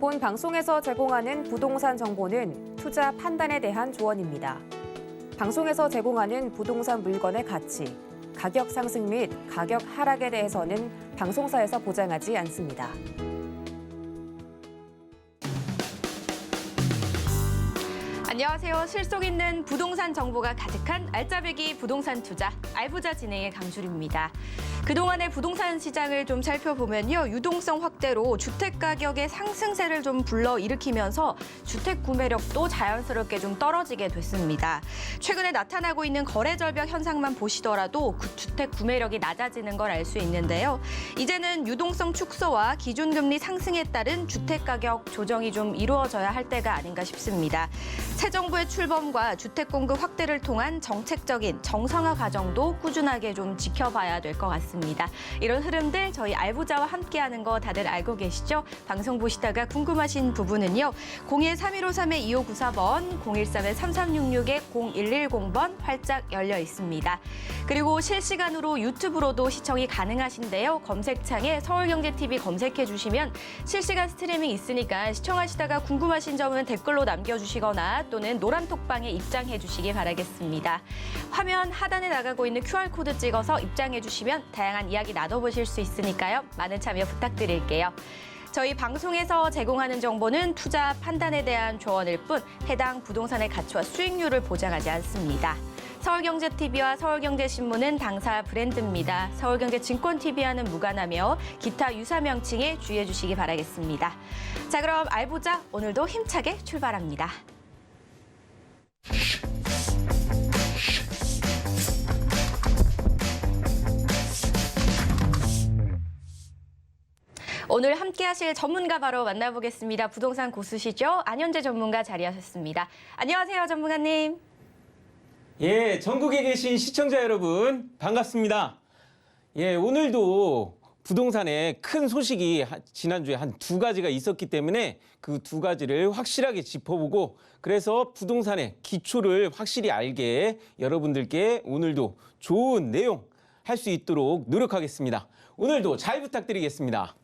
본 방송에서 제공하는 부동산 정보는 투자 판단에 대한 조언입니다. 방송에서 제공하는 부동산 물건의 가치, 가격 상승 및 가격 하락에 대해서는 방송사에서 보장하지 않습니다. 안녕하세요. 실속 있는 부동산 정보가 가득한 알짜배기 부동산 투자 알부자 진행의 강주리입니다. 그동안의 부동산 시장을 좀 살펴보면요. 유동성 확대로 주택 가격의 상승세를 좀 불러일으키면서 주택 구매력도 자연스럽게 좀 떨어지게 됐습니다. 최근에 나타나고 있는 거래 절벽 현상만 보시더라도 주택 구매력이 낮아지는 걸 알 수 있는데요. 이제는 유동성 축소와 기준금리 상승에 따른 주택 가격 조정이 좀 이루어져야 할 때가 아닌가 싶습니다. 새 정부의 출범과 주택 공급 확대를 통한 정책적인 정상화 과정도 꾸준하게 좀 지켜봐야 될 것 같습니다. 이런 흐름들 저희 알부자와 함께하는 거 다들 알고 계시죠? 방송 보시다가 궁금하신 부분은요. 013-1553-2594번, 013-3366-0110번 활짝 열려 있습니다. 그리고 실시간으로 유튜브로도 시청이 가능하신데요. 검색창에 서울경제TV 검색해 주시면 실시간 스트리밍 있으니까 시청하시다가 궁금하신 점은 댓글로 남겨주시거나 또는 노란톡방에 입장해 주시기 바라겠습니다. 화면 하단에 나가고 있는 QR코드 찍어서 입장해 주시면 다양한 이야기 나눠보실 수 있으니까요. 많은 참여 부탁드릴게요. 저희 방송에서 제공하는 정보는 투자 판단에 대한 조언일 뿐 해당 부동산의 가치와 수익률을 보장하지 않습니다. 서울경제TV와 서울경제신문은 당사 브랜드입니다. 서울경제증권TV와는 무관하며 기타 유사 명칭에 주의해 주시기 바라겠습니다. 자, 그럼 알보자 오늘도 힘차게 출발합니다. 오늘 함께하실 전문가 바로 만나보겠습니다. 부동산 고수시죠? 안현재 전문가 자리하셨습니다. 안녕하세요, 전문가님. 예, 전국에 계신 시청자 여러분 반갑습니다. 예, 오늘도 부동산에 큰 소식이 지난주에 한 두 가지가 있었기 때문에 그 두 가지를 확실하게 짚어보고 그래서 부동산의 기초를 확실히 알게 여러분들께 오늘도 좋은 내용 할 수 있도록 노력하겠습니다. 오늘도 잘 부탁드리겠습니다.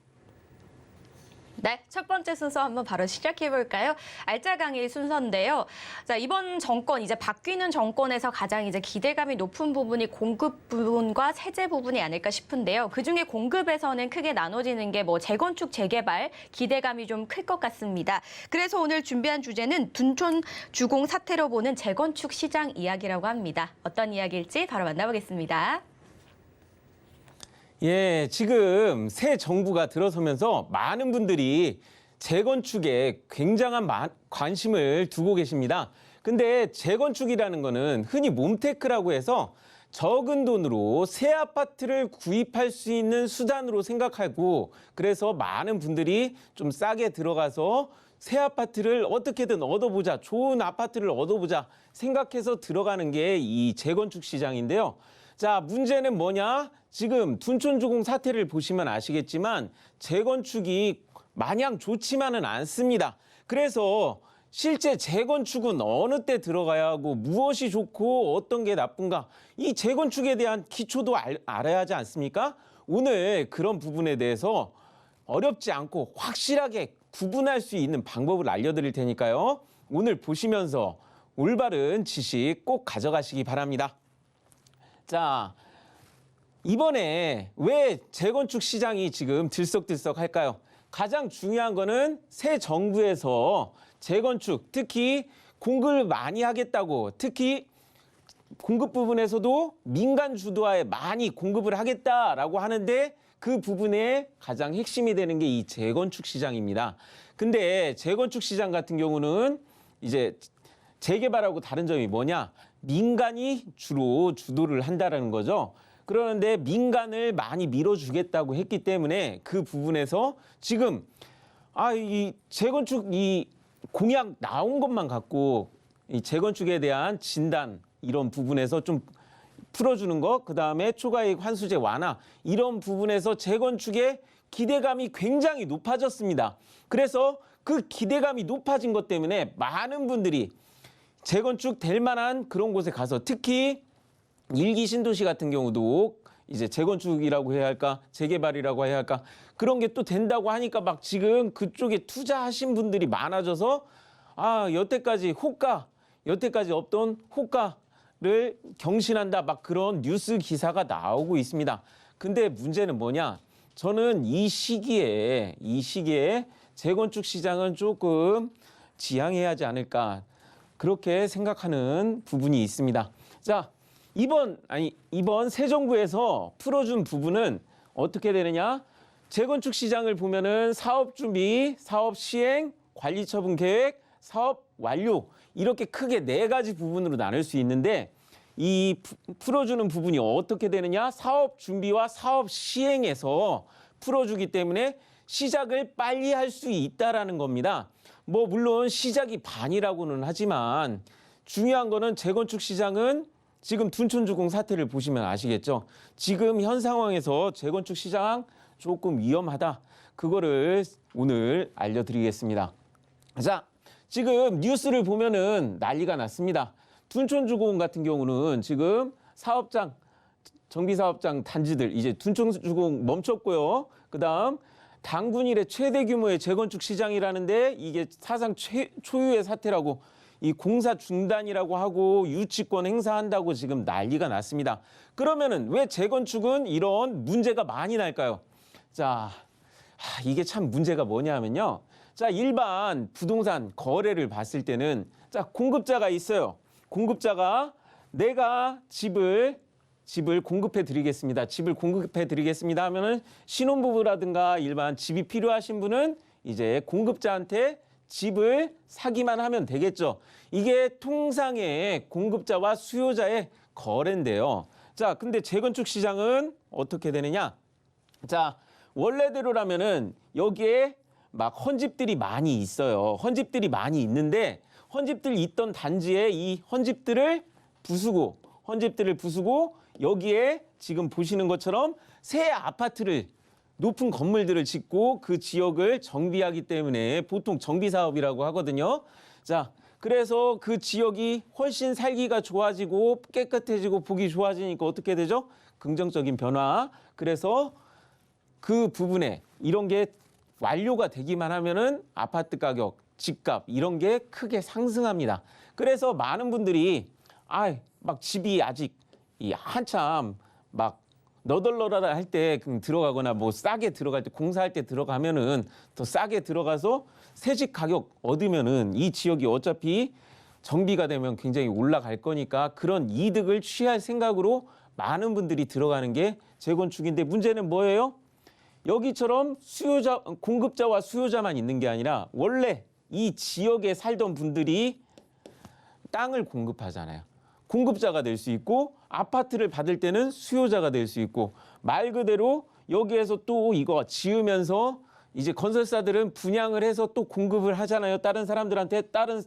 네, 첫 번째 순서 한번 바로 시작해볼까요? 알짜 강의 순서인데요. 자, 이번 정권, 이제 바뀌는 정권에서 가장 이제 기대감이 높은 부분이 공급 부분과 세제 부분이 아닐까 싶은데요. 그중에 공급에서는 크게 나눠지는 게 뭐 재건축, 재개발, 기대감이 좀 클 것 같습니다. 그래서 오늘 준비한 주제는 둔촌 주공 사태로 보는 재건축 시장 이야기라고 합니다. 어떤 이야기일지 바로 만나보겠습니다. 예, 지금 새 정부가 들어서면서 많은 분들이 재건축에 굉장한 관심을 두고 계십니다. 근데 재건축이라는 거는 흔히 몬테크라고 해서 적은 돈으로 새 아파트를 구입할 수 있는 수단으로 생각하고 그래서 많은 분들이 좀 싸게 들어가서 새 아파트를 어떻게든 얻어보자, 좋은 아파트를 얻어보자 생각해서 들어가는 게 이 재건축 시장인데요. 자, 문제는 뭐냐? 지금 둔촌주공 사태를 보시면 아시겠지만 재건축이 마냥 좋지만은 않습니다. 그래서 실제 재건축은 어느 때 들어가야 하고 무엇이 좋고 어떤 게 나쁜가 이 재건축에 대한 기초도 알아야 하지 않습니까? 오늘 그런 부분에 대해서 어렵지 않고 확실하게 구분할 수 있는 방법을 알려드릴 테니까요. 오늘 보시면서 올바른 지식 꼭 가져가시기 바랍니다. 자, 이번에 왜 재건축 시장이 지금 들썩들썩할까요? 가장 중요한 거는 새 정부에서 재건축, 특히 공급을 많이 하겠다고, 특히 공급 부분에서도 민간 주도하에 많이 공급을 하겠다라고 하는데 그 부분에 가장 핵심이 되는 게 이 재건축 시장입니다. 근데 재건축 시장 같은 경우는 이제 재개발하고 다른 점이 뭐냐? 민간이 주로 주도를 한다는 거죠. 그러는데 민간을 많이 밀어주겠다고 했기 때문에 그 부분에서 지금 이 재건축 이 공약 나온 것만 갖고 이 재건축에 대한 진단 이런 부분에서 좀 풀어주는 거, 그다음에 초과이익 환수제 완화 이런 부분에서 재건축에 기대감이 굉장히 높아졌습니다. 그래서 그 기대감이 높아진 것 때문에 많은 분들이 재건축 될 만한 그런 곳에 가서 특히 일기 신도시 같은 경우도 이제 재건축이라고 해야 할까, 재개발이라고 해야 할까, 그런 게 또 된다고 하니까 막 지금 그쪽에 투자하신 분들이 많아져서 여태까지 없던 호가를 경신한다, 막 그런 뉴스 기사가 나오고 있습니다. 근데 문제는 뭐냐? 저는 이 시기에 재건축 시장은 조금 지양해야 하지 않을까, 그렇게 생각하는 부분이 있습니다. 자, 이번 새 정부에서 풀어준 부분은 어떻게 되느냐? 재건축 시장을 보면은 사업 준비, 사업 시행, 관리 처분 계획, 사업 완료, 이렇게 크게 4가지 부분으로 나눌 수 있는데, 이 풀어주는 부분이 어떻게 되느냐? 사업 준비와 사업 시행에서 풀어주기 때문에 시작을 빨리 할 수 있다라는 겁니다. 뭐 물론 시작이 반이라고는 하지만 중요한 거는 재건축 시장은 지금 둔촌주공 사태를 보시면 아시겠죠? 지금 현 상황에서 재건축 시장 조금 위험하다. 그거를 오늘 알려드리겠습니다. 자, 지금 뉴스를 보면은 난리가 났습니다. 둔촌주공 같은 경우는 지금 사업장, 정비사업장 단지들 이제 둔촌주공 멈췄고요. 그다음 당군 이래 최대 규모의 재건축 시장이라는데 이게 사상 초유의 사태라고, 이 공사 중단이라고 하고 유치권 행사한다고 지금 난리가 났습니다. 그러면은 왜 재건축은 이런 문제가 많이 날까요? 자, 이게 참 문제가 뭐냐면요. 자, 일반 부동산 거래를 봤을 때는 자, 공급자가 있어요. 공급자가 내가 집을 공급해 드리겠습니다. 집을 공급해 드리겠습니다 하면은 신혼부부라든가 일반 집이 필요하신 분은 이제 공급자한테 집을 사기만 하면 되겠죠. 이게 통상의 공급자와 수요자의 거래인데요. 자, 근데 재건축 시장은 어떻게 되느냐? 자, 원래대로라면은 여기에 막 헌집들이 많이 있어요. 헌집들이 많이 있는데 헌집들 있던 단지에 이 헌집들을 부수고 여기에 지금 보시는 것처럼 새 아파트를, 높은 건물들을 짓고 그 지역을 정비하기 때문에 보통 정비사업이라고 하거든요. 자, 그래서 그 지역이 훨씬 살기가 좋아지고 깨끗해지고 보기 좋아지니까 어떻게 되죠? 긍정적인 변화. 그래서 그 부분에 이런 게 완료가 되기만 하면은 아파트 가격, 집값 이런 게 크게 상승합니다. 그래서 많은 분들이 막 집이 아직 한참 막 너덜너덜 할 때 들어가거나 뭐 싸게 들어갈 때, 공사할 때 들어가면은 더 싸게 들어가서 새 집 가격 얻으면은 이 지역이 어차피 정비가 되면 굉장히 올라갈 거니까 그런 이득을 취할 생각으로 많은 분들이 들어가는 게 재건축인데, 문제는 뭐예요? 여기처럼 공급자와 수요자만 있는 게 아니라 원래 이 지역에 살던 분들이 땅을 공급하잖아요. 공급자가 될 수 있고 아파트를 받을 때는 수요자가 될 수 있고, 말 그대로 여기에서 또 이거 지으면서 이제 건설사들은 분양을 해서 또 공급을 하잖아요. 다른 사람들한테, 다른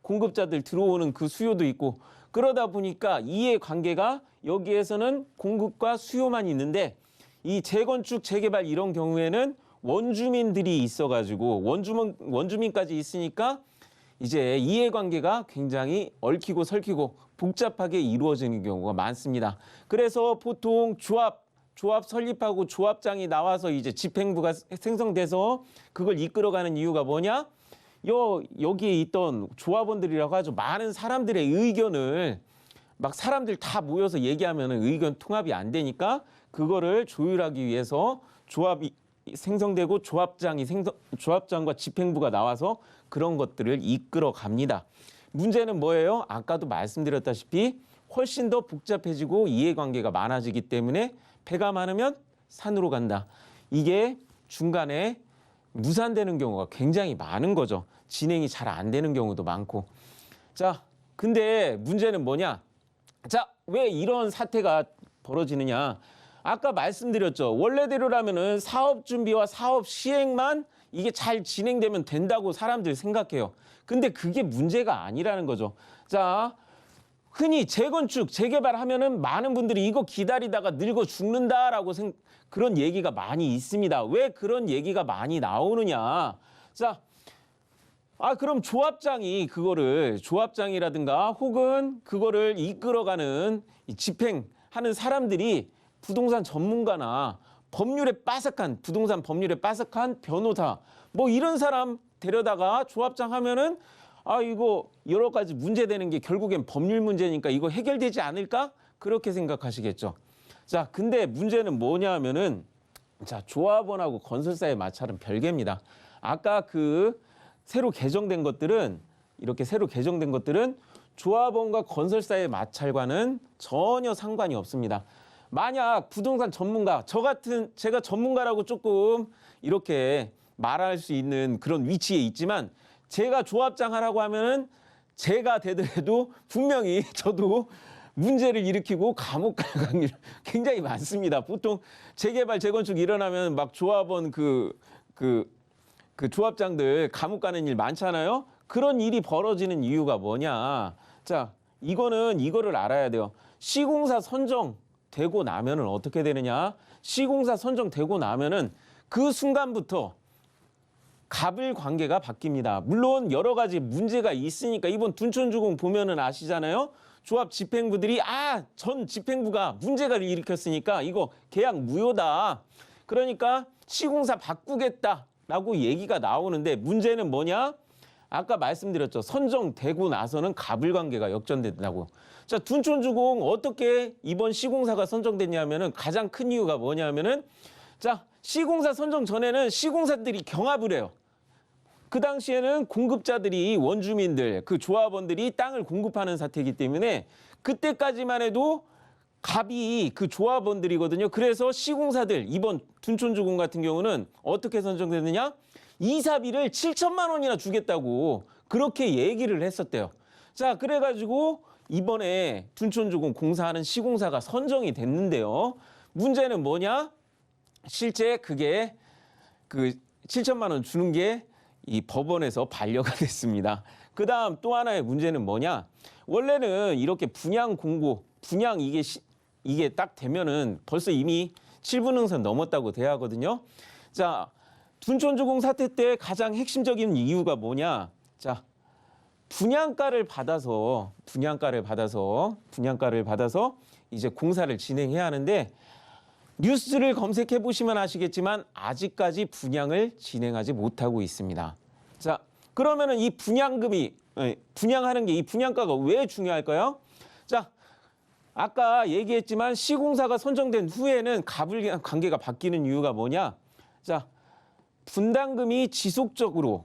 공급자들 들어오는 그 수요도 있고, 그러다 보니까 이해관계가 여기에서는 공급과 수요만 있는데, 이 재건축, 재개발 이런 경우에는 원주민들이 있어가지고 원주민까지 있으니까 이제 이해관계가 굉장히 얽히고 설키고 복잡하게 이루어지는 경우가 많습니다. 그래서 보통 조합 설립하고 조합장이 나와서 이제 집행부가 생성돼서 그걸 이끌어가는 이유가 뭐냐? 여기에 있던 조합원들이라고 하죠. 많은 사람들의 의견을 막 사람들 다 모여서 얘기하면 의견 통합이 안 되니까 그거를 조율하기 위해서 조합이 생성되고 조합장과 집행부가 나와서 그런 것들을 이끌어 갑니다. 문제는 뭐예요? 아까도 말씀드렸다시피 훨씬 더 복잡해지고 이해관계가 많아지기 때문에 배가 많으면 산으로 간다. 이게 중간에 무산되는 경우가 굉장히 많은 거죠. 진행이 잘 안 되는 경우도 많고. 자, 근데 문제는 뭐냐? 자, 왜 이런 사태가 벌어지느냐? 아까 말씀드렸죠. 원래대로라면은 사업 준비와 사업 시행만 이게 잘 진행되면 된다고 사람들 생각해요. 근데 그게 문제가 아니라는 거죠. 자, 흔히 재건축, 재개발하면은 많은 분들이 이거 기다리다가 늙어 죽는다라고 그런 얘기가 많이 있습니다. 왜 그런 얘기가 많이 나오느냐? 자, 그럼 조합장이라든가 혹은 그거를 이끌어가는 집행하는 사람들이 부동산 전문가나 부동산 법률에 빠삭한 변호사, 뭐 이런 사람 데려다가 조합장 하면은 이거 여러 가지 문제되는 게 결국엔 법률 문제니까 이거 해결되지 않을까? 그렇게 생각하시겠죠. 자, 근데 문제는 뭐냐 하면은, 자, 조합원하고 건설사의 마찰은 별개입니다. 아까 새로 개정된 것들은 조합원과 건설사의 마찰과는 전혀 상관이 없습니다. 만약 부동산 전문가, 제가 전문가라고 조금 이렇게 말할 수 있는 그런 위치에 있지만, 제가 조합장 하라고 하면은 제가 되더라도 분명히 저도 문제를 일으키고 감옥 갈 확률이 굉장히 많습니다. 보통 재개발, 재건축 일어나면 막 조합원 그 조합장들 감옥 가는 일 많잖아요. 그런 일이 벌어지는 이유가 뭐냐? 자, 이거를 알아야 돼요. 시공사 선정되고 나면은 어떻게 되느냐? 시공사 선정되고 나면은 그 순간부터 갑을 관계가 바뀝니다. 물론 여러 가지 문제가 있으니까 이번 둔촌주공 보면은 아시잖아요. 조합 집행부들이 전 집행부가 문제를 일으켰으니까 이거 계약 무효다. 그러니까 시공사 바꾸겠다라고 얘기가 나오는데 문제는 뭐냐? 아까 말씀드렸죠. 선정되고 나서는 갑을 관계가 역전된다고. 자, 둔촌주공 어떻게 이번 시공사가 선정됐냐면은 가장 큰 이유가 뭐냐면은, 자, 시공사 선정 전에는 시공사들이 경합을 해요. 그 당시에는 공급자들이 원주민들, 그 조합원들이 땅을 공급하는 사태이기 때문에 그때까지만 해도 갑이 그 조합원들이거든요. 그래서 시공사들, 이번 둔촌주공 같은 경우는 어떻게 선정됐느냐? 이사비를 7천만 원이나 주겠다고 그렇게 얘기를 했었대요. 자, 그래가지고 이번에 둔촌주공 공사하는 시공사가 선정이 됐는데요. 문제는 뭐냐? 실제 그게 7천만 원 주는 게 이 법원에서 반려가 됐습니다. 그 다음 또 하나의 문제는 뭐냐? 원래는 이렇게 분양 공고, 이게 딱 되면은 벌써 이미 7분응선 넘었다고 돼야 하거든요. 자, 둔촌주공 사태 때 가장 핵심적인 이유가 뭐냐? 자, 분양가를 받아서 이제 공사를 진행해야 하는데, 뉴스를 검색해 보시면 아시겠지만 아직까지 분양을 진행하지 못하고 있습니다. 자, 그러면은 이 분양하는 게 이 분양가가 왜 중요할까요? 자, 아까 얘기했지만 시공사가 선정된 후에는 갑을 관계가 바뀌는 이유가 뭐냐? 자,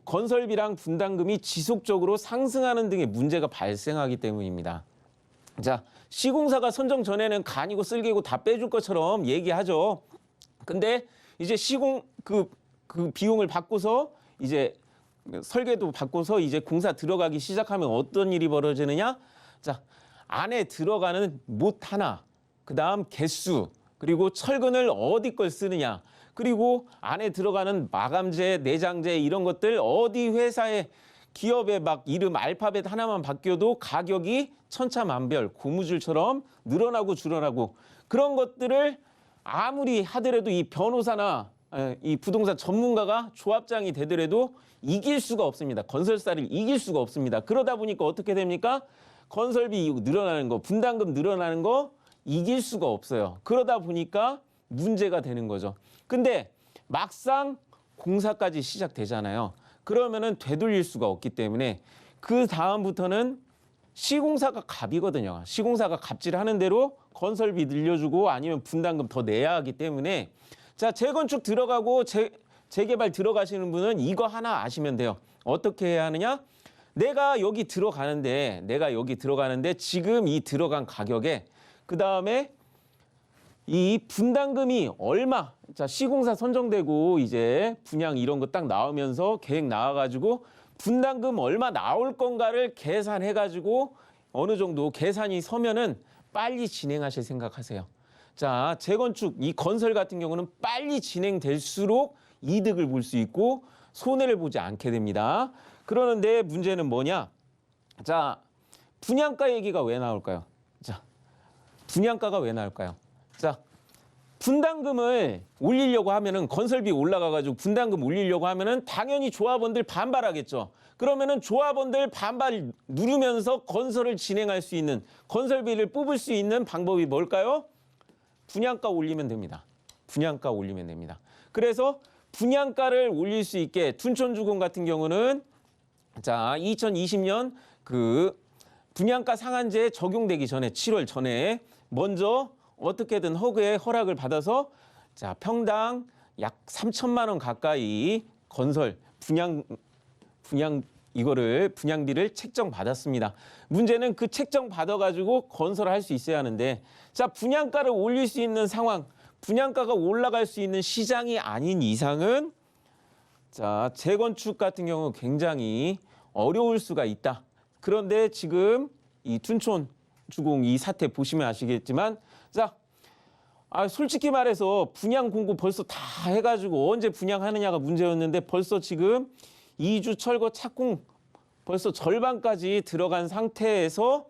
건설비랑 분담금이 지속적으로 상승하는 등의 문제가 발생하기 때문입니다. 자, 시공사가 선정 전에는 간이고 쓸개고 다 빼줄 것처럼 얘기하죠. 근데 이제 그 비용을 받고서 이제 설계도 받고서 이제 공사 들어가기 시작하면 어떤 일이 벌어지느냐? 자, 안에 들어가는 못 하나, 그 다음 개수, 그리고 철근을 어디 걸 쓰느냐, 그리고 안에 들어가는 마감재, 내장재 이런 것들 어디 회사에 기업의 막 이름 알파벳 하나만 바뀌어도 가격이 천차만별 고무줄처럼 늘어나고 줄어나고, 그런 것들을 아무리 하더라도 이 변호사나 이 부동산 전문가가 조합장이 되더라도 이길 수가 없습니다. 건설사를 이길 수가 없습니다. 그러다 보니까 어떻게 됩니까? 건설비 늘어나는 거, 분담금 늘어나는 거 이길 수가 없어요. 그러다 보니까 문제가 되는 거죠. 근데 막상 공사까지 시작되잖아요. 그러면은 되돌릴 수가 없기 때문에 그 다음부터는 시공사가 갑이거든요. 시공사가 갑질하는 대로 건설비 늘려주고 아니면 분담금 더 내야 하기 때문에, 자, 재건축 들어가고 재개발 들어가시는 분은 이거 하나 아시면 돼요. 어떻게 해야 하느냐? 내가 여기 들어가는데 지금 이 들어간 가격에 그 다음에 이 분담금이 얼마, 자, 시공사 선정되고 이제 분양 이런 거 딱 나오면서 계획 나와가지고 분담금 얼마 나올 건가를 계산해가지고 어느 정도 계산이 서면은 빨리 진행하실 생각하세요. 자, 재건축, 이 건설 같은 경우는 빨리 진행될수록 이득을 볼 수 있고 손해를 보지 않게 됩니다. 그러는데 문제는 뭐냐? 자, 분양가 얘기가 왜 나올까요? 자, 분양가가 왜 나올까요? 자, 분담금을 올리려고 하면은 건설비 올라가가지고 분담금 올리려고 하면은 당연히 조합원들 반발하겠죠. 그러면은 조합원들 반발 누르면서 건설을 진행할 수 있는, 건설비를 뽑을 수 있는 방법이 뭘까요? 분양가 올리면 됩니다. 분양가 올리면 됩니다. 그래서 분양가를 올릴 수 있게 둔촌주공 같은 경우는 자, 2020년 그 분양가 상한제 적용되기 전에 7월 전에 먼저 어떻게든 허락을 받아서 자, 평당 약 3천만 원 가까이 건설 분양비를 책정받았습니다. 문제는 그 책정 받아가지고 건설을 할 수 있어야 하는데, 자, 분양가를 올릴 수 있는 상황, 분양가가 올라갈 수 있는 시장이 아닌 이상은 자, 재건축 같은 경우 굉장히 어려울 수가 있다. 그런데 지금 이 둔촌 주공 이 사태 보시면 아시겠지만, 자, 솔직히 말해서 분양 공고 벌써 다 해가지고 언제 분양하느냐가 문제였는데 벌써 지금 이주 철거 착공 벌써 절반까지 들어간 상태에서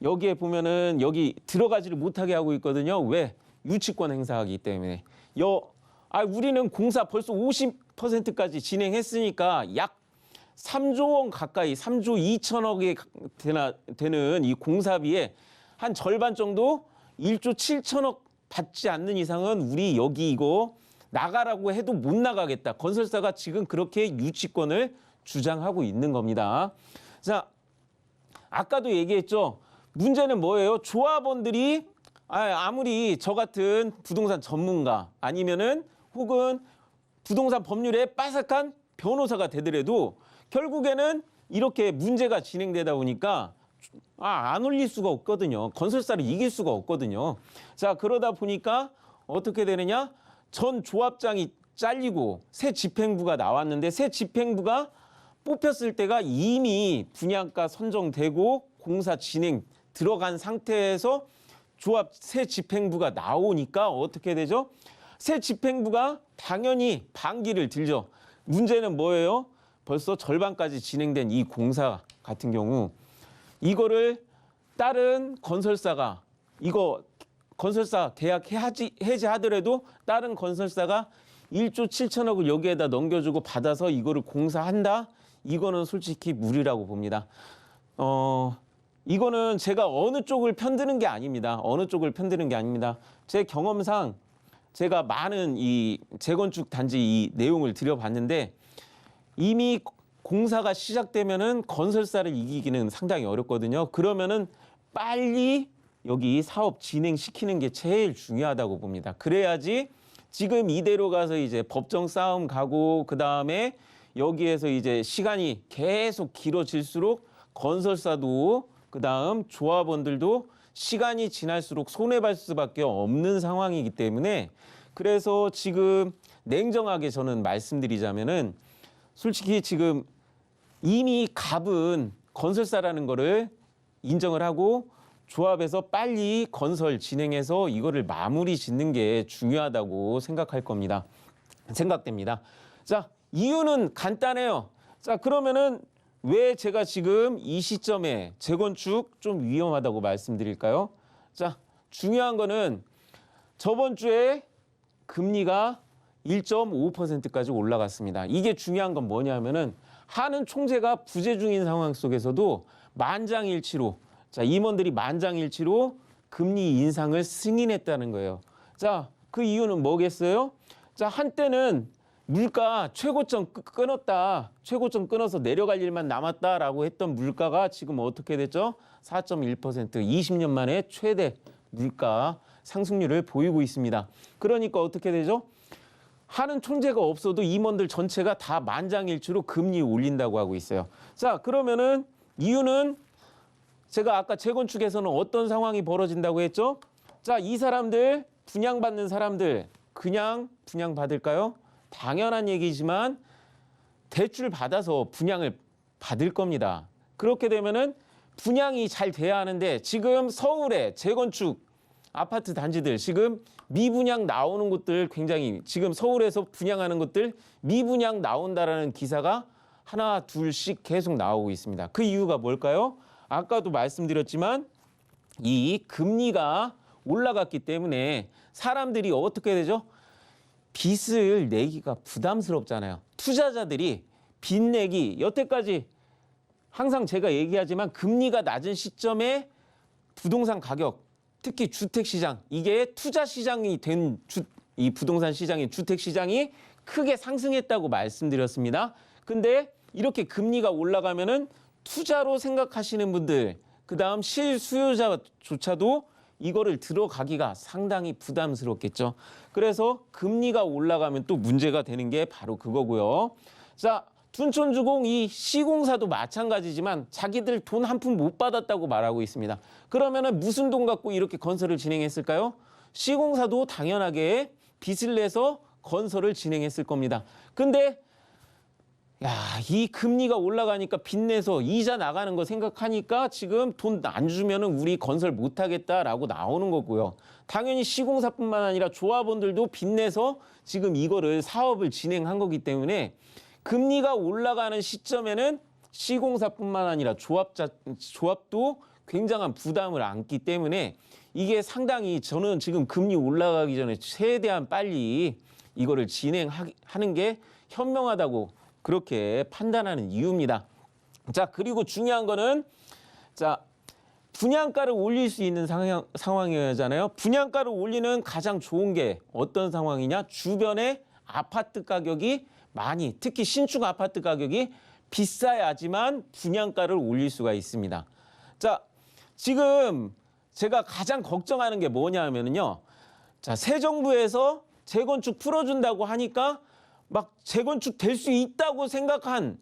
여기에 보면은 여기 들어가지를 못하게 하고 있거든요. 왜? 유치권 행사하기 때문에. 우리는 공사 벌써 50%까지 진행했으니까 약 3조 원 가까이 3조 2천억이 되는 이 공사비에 한 절반 정도 1조 7천억 받지 않는 이상은 우리 여기 이거 나가라고 해도 못 나가겠다. 건설사가 지금 그렇게 유치권을 주장하고 있는 겁니다. 자, 아까도 얘기했죠. 문제는 뭐예요? 조합원들이 아무리 저 같은 부동산 전문가 아니면은 혹은 부동산 법률에 빠삭한 변호사가 되더라도 결국에는 이렇게 문제가 진행되다 보니까 안 올릴 수가 없거든요. 건설사를 이길 수가 없거든요. 자, 그러다 보니까 어떻게 되느냐? 전 조합장이 잘리고 새 집행부가 나왔는데 새 집행부가 뽑혔을 때가 이미 분양가 선정되고 공사 진행 들어간 상태에서 새 집행부가 나오니까 어떻게 되죠? 새 집행부가 당연히 반기를 들죠. 문제는 뭐예요? 벌써 절반까지 진행된 이 공사 같은 경우 이거를 다른 건설사가 건설사 계약 해지하더라도 다른 건설사가 1조 7천억을 여기에다 넘겨주고 받아서 이거를 공사한다? 이거는 솔직히 무리라고 봅니다. 이거는 제가 어느 쪽을 편드는 게 아닙니다. 어느 쪽을 편드는 게 아닙니다. 제 경험상 제가 많은 이 재건축 단지 이 내용을 들여봤는데 이미 공사가 시작되면은 건설사를 이기기는 상당히 어렵거든요. 그러면은 빨리 여기 사업 진행시키는 게 제일 중요하다고 봅니다. 그래야지 지금 이대로 가서 이제 법정 싸움 가고 그다음에 여기에서 이제 시간이 계속 길어질수록 건설사도 그다음 조합원들도 시간이 지날수록 손해볼 수밖에 없는 상황이기 때문에 그래서 지금 냉정하게 저는 말씀드리자면은 솔직히 지금 이미 갑은 건설사라는 거를 인정을 하고 조합에서 빨리 건설 진행해서 이거를 마무리 짓는 게 중요하다고 생각됩니다. 자, 이유는 간단해요. 자, 그러면은 왜 제가 지금 이 시점에 재건축 좀 위험하다고 말씀드릴까요? 자, 중요한 거는 저번 주에 금리가 1.5%까지 올라갔습니다. 이게 중요한 건 뭐냐면은 하는 총재가 부재 중인 상황 속에서도 만장일치로 자, 임원들이 만장일치로 금리 인상을 승인했다는 거예요. 자, 그 이유는 뭐겠어요? 자, 한때는 물가 최고점 끊었다. 최고점 끊어서 내려갈 일만 남았다라고 했던 물가가 지금 어떻게 됐죠? 4.1%, 20년 만에 최대 물가 상승률을 보이고 있습니다. 그러니까 어떻게 되죠? 하는 총재가 없어도 임원들 전체가 다 만장일치로 금리 올린다고 하고 있어요. 자, 그러면은 이유는 제가 아까 재건축에서는 어떤 상황이 벌어진다고 했죠? 자, 이 사람들 분양받는 사람들 그냥 분양받을까요? 당연한 얘기지만 대출 받아서 분양을 받을 겁니다. 그렇게 되면은 분양이 잘 돼야 하는데 지금 서울에 재건축 아파트 단지들 지금 미분양 나오는 곳들 굉장히 지금 서울에서 분양하는 곳들 미분양 나온다라는 기사가 하나 둘씩 계속 나오고 있습니다. 그 이유가 뭘까요? 아까도 말씀드렸지만 이 금리가 올라갔기 때문에 사람들이 어떻게 되죠? 빚을 내기가 부담스럽잖아요. 투자자들이 빚 내기, 여태까지 항상 제가 얘기하지만 금리가 낮은 시점에 부동산 가격, 특히 주택시장, 이게 투자 시장이 된 이 부동산 시장인 주택시장이 크게 상승했다고 말씀드렸습니다. 근데 이렇게 금리가 올라가면은 투자로 생각하시는 분들, 그다음 실수요자조차도 이거를 들어가기가 상당히 부담스럽겠죠. 그래서 금리가 올라가면 또 문제가 되는 게 바로 그거고요. 자, 둔촌주공 이 시공사도 마찬가지지만 자기들 돈 한 푼 못 받았다고 말하고 있습니다. 그러면은 무슨 돈 갖고 이렇게 건설을 진행했을까요? 시공사도 당연하게 빚을 내서 건설을 진행했을 겁니다. 근데 이 금리가 올라가니까 빚 내서 이자 나가는 거 생각하니까 지금 돈 안 주면은 우리 건설 못 하겠다라고 나오는 거고요. 당연히 시공사뿐만 아니라 조합원들도 빚 내서 지금 이거를 사업을 진행한 거기 때문에 금리가 올라가는 시점에는 시공사뿐만 아니라 조합도 굉장한 부담을 안기 때문에 이게 상당히 저는 지금 금리 올라가기 전에 최대한 빨리 이거를 진행하는 게 현명하다고 그렇게 판단하는 이유입니다. 자, 그리고 중요한 거는 자, 분양가를 올릴 수 있는 상황이잖아요. 분양가를 올리는 가장 좋은 게 어떤 상황이냐? 주변에 아파트 가격이 많이, 특히 신축 아파트 가격이 비싸야지만 분양가를 올릴 수가 있습니다. 자, 지금 제가 가장 걱정하는 게 뭐냐 하면요. 자, 새 정부에서 재건축 풀어준다고 하니까 막 재건축 될 수 있다고 생각한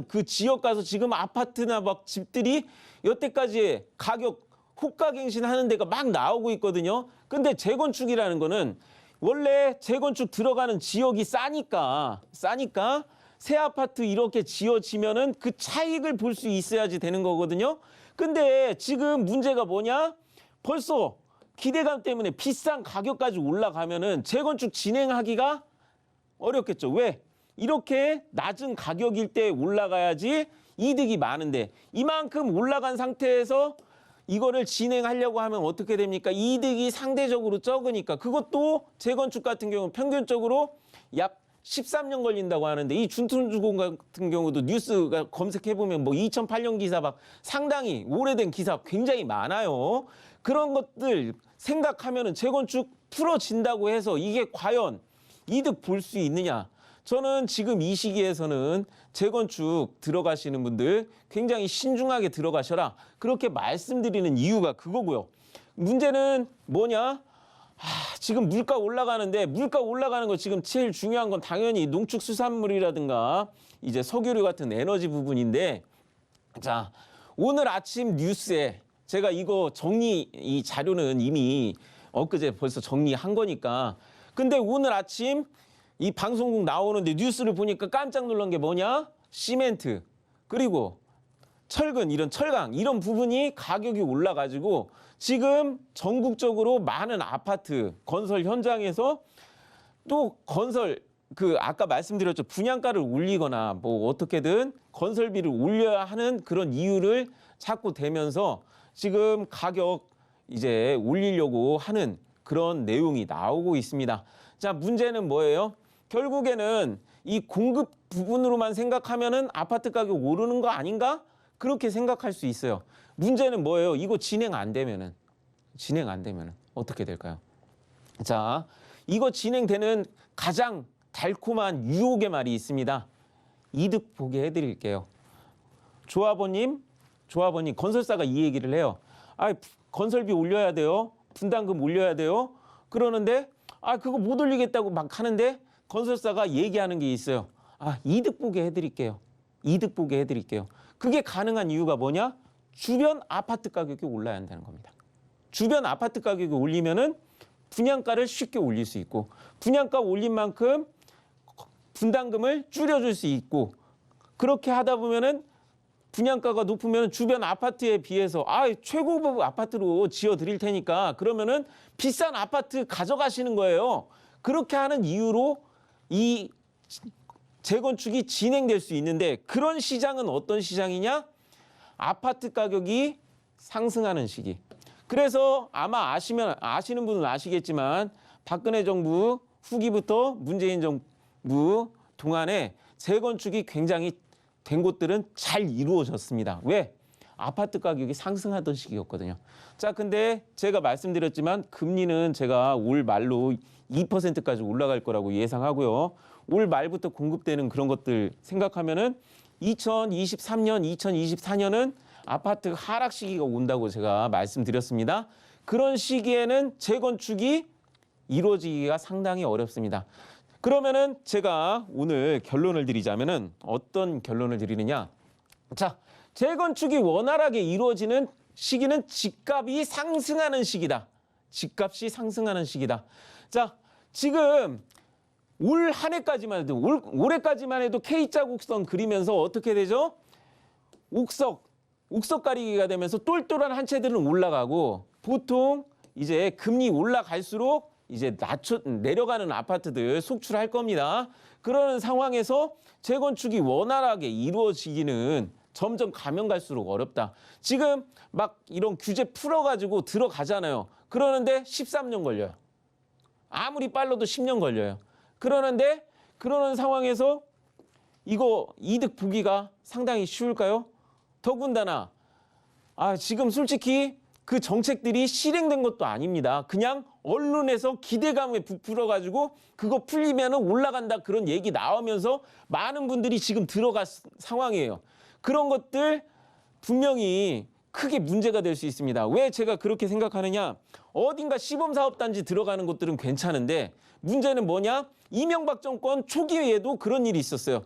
그 지역 가서 지금 아파트나 막 집들이 여태까지 가격 호가갱신하는 데가 막 나오고 있거든요. 근데 재건축이라는 거는 원래 재건축 들어가는 지역이 싸니까 새 아파트 이렇게 지어지면은 그 차익을 볼 수 있어야지 되는 거거든요. 근데 지금 문제가 뭐냐? 벌써 기대감 때문에 비싼 가격까지 올라가면은 재건축 진행하기가 어렵겠죠. 왜? 이렇게 낮은 가격일 때 올라가야지 이득이 많은데 이만큼 올라간 상태에서 이거를 진행하려고 하면 어떻게 됩니까? 이득이 상대적으로 적으니까 그것도 재건축 같은 경우는 평균적으로 약 13년 걸린다고 하는데 이 준tun주공 같은 경우도 뉴스가 검색해보면 뭐 2008년 기사 막 상당히 오래된 기사 굉장히 많아요. 그런 것들 생각하면은 재건축 풀어진다고 해서 이게 과연 이득 볼 수 있느냐? 저는 지금 이 시기에서는 재건축 들어가시는 분들 굉장히 신중하게 들어가셔라. 그렇게 말씀드리는 이유가 그거고요. 문제는 뭐냐? 지금 물가 올라가는데 물가 올라가는 거 지금 제일 중요한 건 당연히 농축수산물이라든가 이제 석유류 같은 에너지 부분인데 자, 오늘 아침 뉴스에 제가 이거 이 자료는 이미 엊그제 벌써 정리한 거니까 근데 오늘 아침 이 방송국 나오는데 뉴스를 보니까 깜짝 놀란 게 뭐냐? 시멘트 그리고 철근 이런 철강 이런 부분이 가격이 올라가지고 지금 전국적으로 많은 아파트 건설 현장에서 또 건설 아까 말씀드렸죠. 분양가를 올리거나 뭐 어떻게든 건설비를 올려야 하는 그런 이유를 찾고 대면서 지금 가격 이제 올리려고 하는 그런 내용이 나오고 있습니다. 자, 문제는 뭐예요? 결국에는 이 공급 부분으로만 생각하면은 아파트 가격 오르는 거 아닌가? 그렇게 생각할 수 있어요. 문제는 뭐예요? 이거 진행 안 되면은 어떻게 될까요? 자, 이거 진행되는 가장 달콤한 유혹의 말이 있습니다. 이득 보게 해드릴게요. 조합원님, 건설사가 이 얘기를 해요. 건설비 올려야 돼요. 분담금 올려야 돼요. 그러는데 그거 못 올리겠다고 막 하는데 건설사가 얘기하는 게 있어요. 이득 보게 해드릴게요. 그게 가능한 이유가 뭐냐? 주변 아파트 가격이 올라야 한다는 겁니다. 주변 아파트 가격이 올리면은 분양가를 쉽게 올릴 수 있고 분양가 올린 만큼 분담금을 줄여줄 수 있고 그렇게 하다 보면은 분양가가 높으면 주변 아파트에 비해서 최고급 아파트로 지어 드릴 테니까 그러면은 비싼 아파트 가져가시는 거예요. 그렇게 하는 이유로 이 재건축이 진행될 수 있는데 그런 시장은 어떤 시장이냐? 아파트 가격이 상승하는 시기. 그래서 아마 아시는 분은 아시겠지만 박근혜 정부 후기부터 문재인 정부 동안에 재건축이 굉장히 된 곳들은 잘 이루어졌습니다. 왜? 아파트 가격이 상승하던 시기였거든요. 자, 근데 제가 말씀드렸지만 금리는 제가 올 말로 2%까지 올라갈 거라고 예상하고요. 올 말부터 공급되는 그런 것들 생각하면은 2023년, 2024년은 아파트 하락 시기가 온다고 제가 말씀드렸습니다. 그런 시기에는 재건축이 이루어지기가 상당히 어렵습니다. 그러면은 제가 오늘 결론을 드리자면은 어떤 결론을 드리느냐? 자, 재건축이 원활하게 이루어지는 시기는 집값이 상승하는 시기다. 집값이 상승하는 시기다. 자, 지금 올 한 해까지만 해도 올해까지만 해도 K자 곡선 그리면서 어떻게 되죠? 옥석 가리기가 되면서 똘똘한 한 채들은 올라가고 보통 이제 금리 올라갈수록 이제 내려가는 아파트들 속출할 겁니다. 그러는 상황에서 재건축이 원활하게 이루어지기는 점점 가면 갈수록 어렵다. 지금 막 이런 규제 풀어가지고 들어가잖아요. 그러는데 13년 걸려요. 아무리 빨라도 10년 걸려요. 그러는데 그러는 상황에서 이거 이득 보기가 상당히 쉬울까요? 더군다나 지금 솔직히 그 정책들이 실행된 것도 아닙니다. 그냥 언론에서 기대감에 부풀어가지고 그거 풀리면 올라간다 그런 얘기 나오면서 많은 분들이 지금 들어갈 상황이에요. 그런 것들 분명히 크게 문제가 될 수 있습니다. 왜 제가 그렇게 생각하느냐? 어딘가 시범사업단지 들어가는 것들은 괜찮은데 문제는 뭐냐? 이명박 정권 초기에도 그런 일이 있었어요.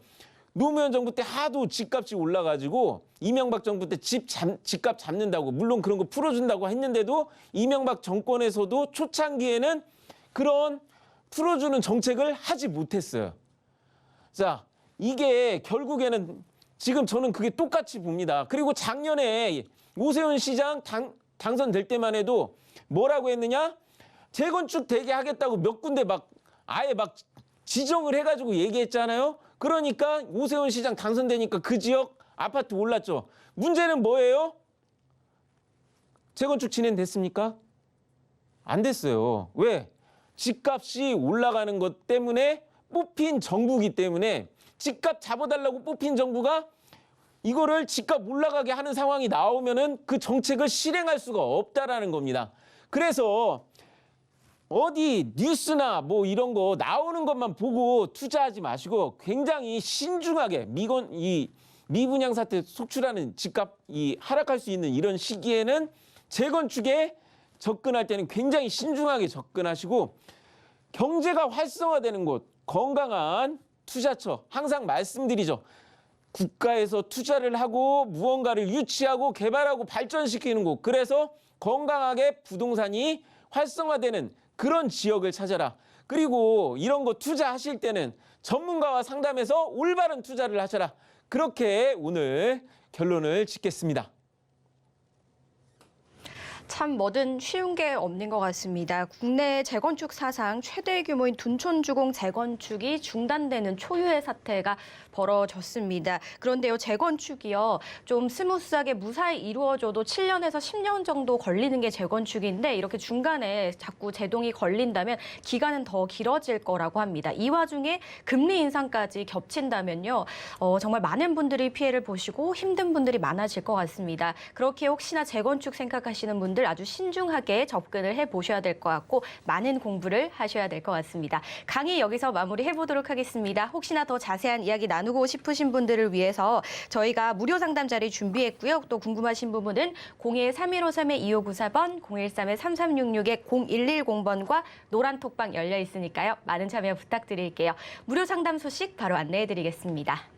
노무현 정부 때 하도 집값이 올라가지고 이명박 정부 때 집값 잡는다고 물론 그런 거 풀어준다고 했는데도 이명박 정권에서도 초창기에는 그런 풀어주는 정책을 하지 못했어요. 자, 이게 결국에는 지금 저는 그게 똑같이 봅니다. 그리고 작년에 오세훈 시장 당선될 때만 해도 뭐라고 했느냐? 재건축 되게 하겠다고 몇 군데 아예 지정을 해가지고 얘기했잖아요. 그러니까 오세훈 시장 당선되니까 그 지역 아파트 올랐죠. 문제는 뭐예요? 재건축 진행됐습니까? 안 됐어요. 왜? 집값이 올라가는 것 때문에 뽑힌 정부기 때문에 집값 잡아달라고 뽑힌 정부가 이거를 집값 올라가게 하는 상황이 나오면은 그 정책을 실행할 수가 없다라는 겁니다. 그래서 어디 뉴스나 뭐 이런 거 나오는 것만 보고 투자하지 마시고 굉장히 신중하게 미분양 사태 속출하는 집값이 하락할 수 있는 이런 시기에는 재건축에 접근할 때는 굉장히 신중하게 접근하시고 경제가 활성화되는 곳, 건강한 투자처 항상 말씀드리죠. 국가에서 투자를 하고 무언가를 유치하고 개발하고 발전시키는 곳. 그래서 건강하게 부동산이 활성화되는 그런 지역을 찾아라. 그리고 이런 거 투자하실 때는 전문가와 상담해서 올바른 투자를 하셔라. 그렇게 오늘 결론을 짓겠습니다. 참 뭐든 쉬운 게 없는 것 같습니다. 국내 재건축 사상 최대 규모인 둔촌주공 재건축이 중단되는 초유의 사태가 벌어졌습니다. 그런데요, 재건축이요, 좀 스무스하게 무사히 이루어져도 7년에서 10년 정도 걸리는 게 재건축인데 이렇게 중간에 자꾸 제동이 걸린다면 기간은 더 길어질 거라고 합니다. 이 와중에 금리 인상까지 겹친다면요, 정말 많은 분들이 피해를 보시고 힘든 분들이 많아질 것 같습니다. 그렇게 혹시나 재건축 생각하시는 분들 아주 신중하게 접근을 해보셔야 될 것 같고 많은 공부를 하셔야 될 것 같습니다. 강의 여기서 마무리해보도록 하겠습니다. 혹시나 더 자세한 이야기 나누고 싶으신 분들을 위해서 저희가 무료 상담 자리 준비했고요. 또 궁금하신 부분은 01-3153-2594번, 013-3366-0110번과 노란 톡방 열려 있으니까요. 많은 참여 부탁드릴게요. 무료 상담 소식 바로 안내해드리겠습니다.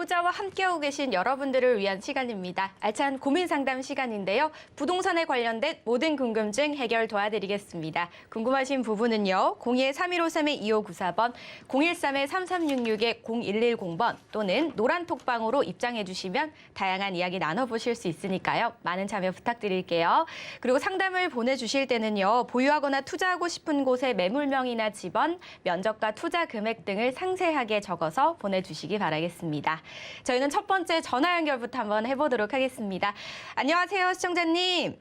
알부자와 함께하고 계신 여러분들을 위한 시간입니다. 알찬 고민 상담 시간인데요. 부동산에 관련된 모든 궁금증 해결 도와드리겠습니다. 궁금하신 부분은요. 02-3153-2594번, 013-3366-0110번 또는 노란톡방으로 입장해 주시면 다양한 이야기 나눠보실 수 있으니까요. 많은 참여 부탁드릴게요. 그리고 상담을 보내주실 때는요. 보유하거나 투자하고 싶은 곳의 매물명이나 집원, 면적과 투자 금액 등을 상세하게 적어서 보내주시기 바라겠습니다. 저희는 첫 번째 전화 연결부터 한번 해보도록 하겠습니다. 안녕하세요, 시청자님.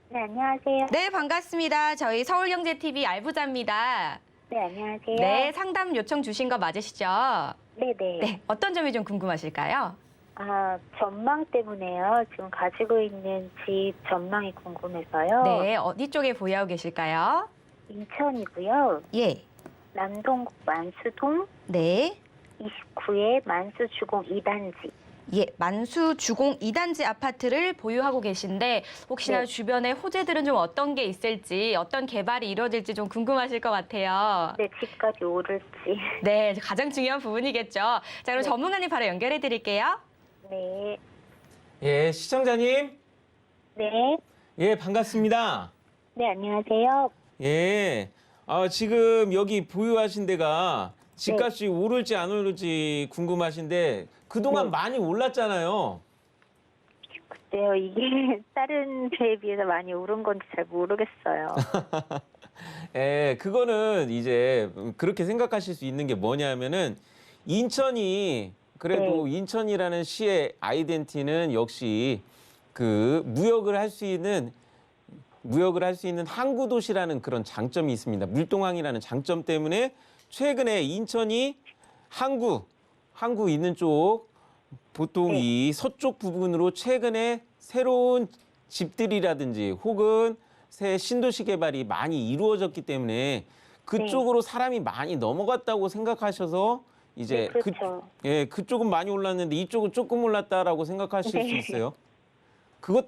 네, 안녕하세요. 네, 반갑습니다. 저희 서울경제TV 알부자입니다. 네, 안녕하세요. 네, 상담 요청 주신 거 맞으시죠? 네네. 네, 어떤 점이 좀 궁금하실까요? 전망 때문에요. 지금 가지고 있는 집 전망이 궁금해서요. 네, 어디 쪽에 보유하고 계실까요? 인천이고요. 예. 남동구 만수동 네. 29의 만수주공 2단지. 예, 만수 주공 2단지 아파트를 보유하고 계신데 혹시나 네. 주변에 호재들은 좀 어떤 게 있을지, 어떤 개발이 이루어질지 좀 궁금하실 것 같아요. 네, 집값이 오를지. 네, 가장 중요한 부분이겠죠. 자, 그럼 네. 전문가님 바로 연결해 드릴게요. 네. 예, 시청자님. 네. 예, 반갑습니다. 네, 안녕하세요. 예. 지금 여기 보유하신 데가 집값이 오를지 안 오를지 궁금하신데 그동안 네. 많이 올랐잖아요. 글쎄요, 이게 다른 데에 비해서 많이 오른 건지 잘 모르겠어요. 예, 그거는 이제 그렇게 생각하실 수 있는 게 뭐냐면은 인천이 그래도 인천이라는 시의 아이덴티티는 역시 그 무역을 할 수 있는 항구 도시라는 그런 장점이 있습니다. 물동항이라는 장점 때문에 최근에 인천이 항구 있는 쪽 보통 이 서쪽 부분으로 최근에 새로운 집들이라든지 혹은 새 신도시 개발이 많이 이루어졌기 때문에 그쪽으로 사람이 많이 넘어갔다고 생각하셔서 이제 네, 그렇죠. 그쪽은 많이 올랐는데 이쪽은 조금 올랐다라고 생각하실 수 네. 있어요. 그것